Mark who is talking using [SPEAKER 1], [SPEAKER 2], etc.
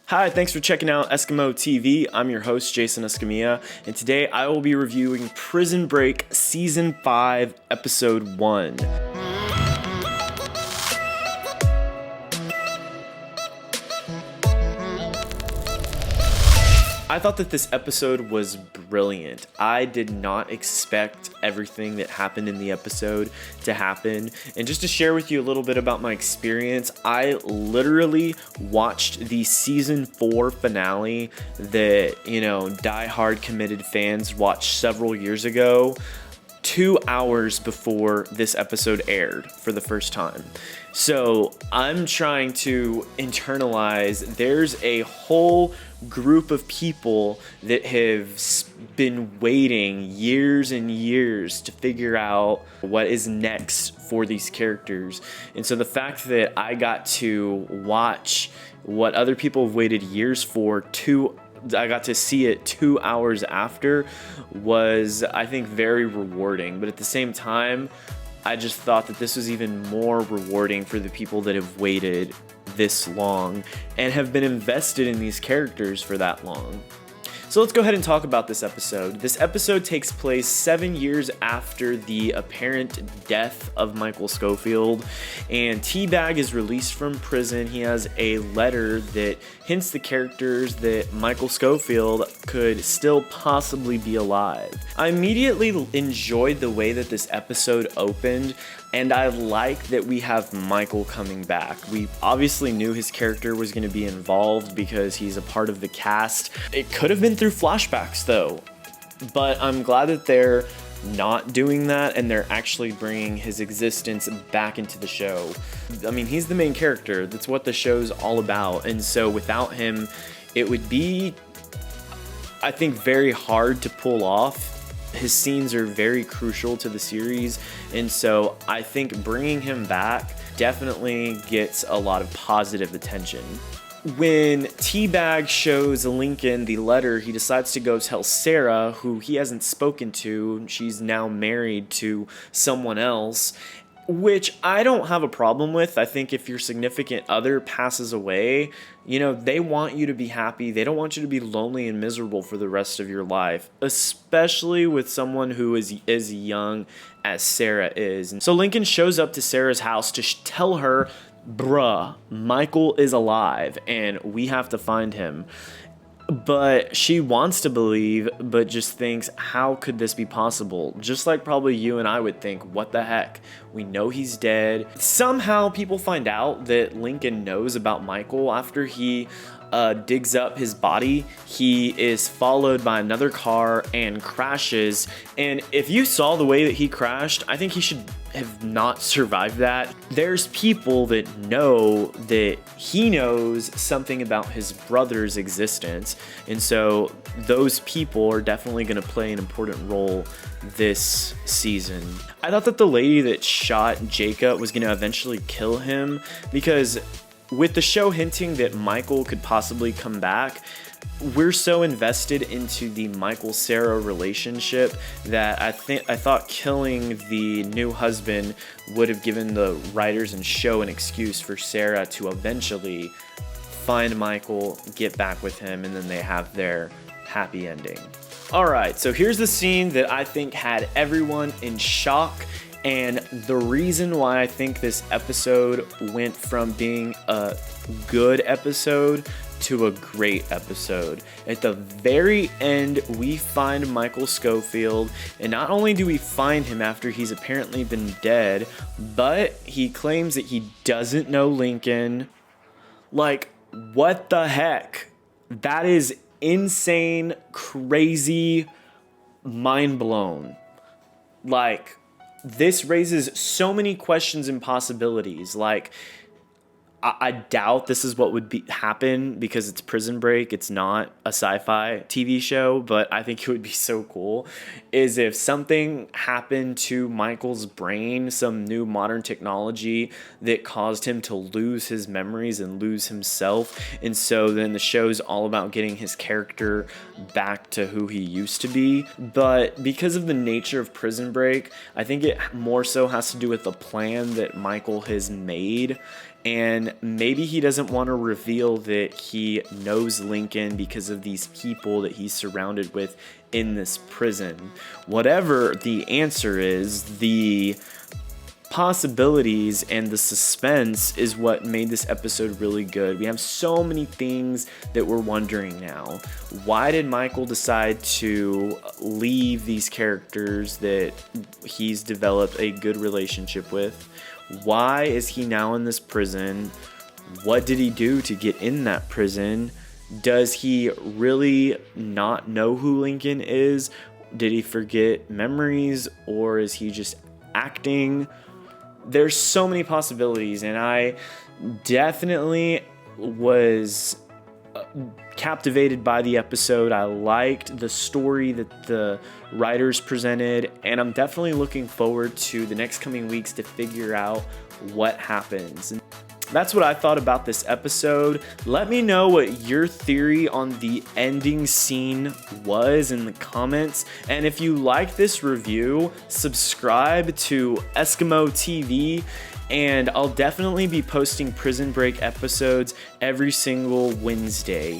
[SPEAKER 1] Hi, thanks for checking out Eskimo TV. I'm your host, Jason Escamilla, and today I will be reviewing Prison Break Season 5, Episode 1. I thought that this episode was brilliant. I did not expect everything that happened in the episode to happen. And just to share with you a little bit about my experience, I literally watched the season 4 finale that, die-hard committed fans watched several years ago, 2 hours before this episode aired for the first time. So I'm trying to internalize there's a whole group of people that have been waiting years and years to figure out what is next for these characters. And so the fact that I got to watch what other people have waited years for, I got to see it 2 hours after, was, I think, very rewarding. But at the same time, I just thought that this was even more rewarding for the people that have waited this long and have been invested in these characters for that long. So let's go ahead and talk about this episode. This episode takes place 7 years after the apparent death of Michael Scofield, and T-Bag is released from prison. He has a letter that hints the characters that Michael Scofield could still possibly be alive. I immediately enjoyed the way that this episode opened, and I like that we have Michael coming back. We obviously knew his character was going to be involved because he's a part of the cast. It could have been through flashbacks though, but I'm glad that they're not doing that and they're actually bringing his existence back into the show. I mean, he's the main character. That's what the show's all about. And so without him, it would be, I think, very hard to pull off. His scenes are very crucial to the series, and so I think bringing him back definitely gets a lot of positive attention. When T-Bag shows Lincoln the letter, he decides to go tell Sarah, who he hasn't spoken to. She's now married to someone else, which I don't have a problem with. I think if your significant other passes away, they want you to be happy. They don't want you to be lonely and miserable for the rest of your life, especially with someone who is as young as Sarah is. And so Lincoln shows up to Sarah's house to tell her, bruh, Michael is alive and we have to find him. But she wants to believe, but just thinks, how could this be possible? Just like probably you and I would think, what the heck? We know he's dead. Somehow people find out that Lincoln knows about Michael after he digs up his body. He is followed by another car and crashes. And if you saw the way that he crashed, I think he should have not survived that. There's people that know that he knows something about his brother's existence. And so those people are definitely going to play an important role this season. I thought that the lady that shot Jacob was going to eventually kill him, because with the show hinting that Michael could possibly come back, we're so invested into the Michael-Sarah relationship that I thought killing the new husband would have given the writers and show an excuse for Sarah to eventually find Michael, get back with him, and then they have their happy ending. Alright, so here's the scene that I think had everyone in shock. And the reason why I think this episode went from being a good episode to a great episode. At the very end, we find Michael Scofield, and not only do we find him after he's apparently been dead, but he claims that he doesn't know Lincoln. Like, what the heck? That is insane, crazy, mind blown. Like, this raises so many questions and possibilities. Like, I doubt this is what would happen because it's Prison Break. It's not a sci-fi TV show, but I think it would be so cool is if something happened to Michael's brain, some new modern technology that caused him to lose his memories and lose himself. And so then the show's all about getting his character back to who he used to be. But because of the nature of Prison Break, I think it more so has to do with the plan that Michael has made. and maybe he doesn't want to reveal that he knows Lincoln because of these people that he's surrounded with in this prison. Whatever the answer is, the possibilities and the suspense is what made this episode really good. We have so many things that we're wondering now. Why did Michael decide to leave these characters that he's developed a good relationship with? Why is he now in this prison? What did he do to get in that prison? Does he really not know who Lincoln is? Did he forget memories, or is he just acting? There's so many possibilities, and I definitely was captivated by the episode. I liked the story that the writers presented, and I'm definitely looking forward to the next coming weeks to figure out what happens. And that's what I thought about this episode. Let me know what your theory on the ending scene was in the comments. And if you like this review, subscribe to Eskimo TV, and I'll definitely be posting Prison Break episodes every single Wednesday.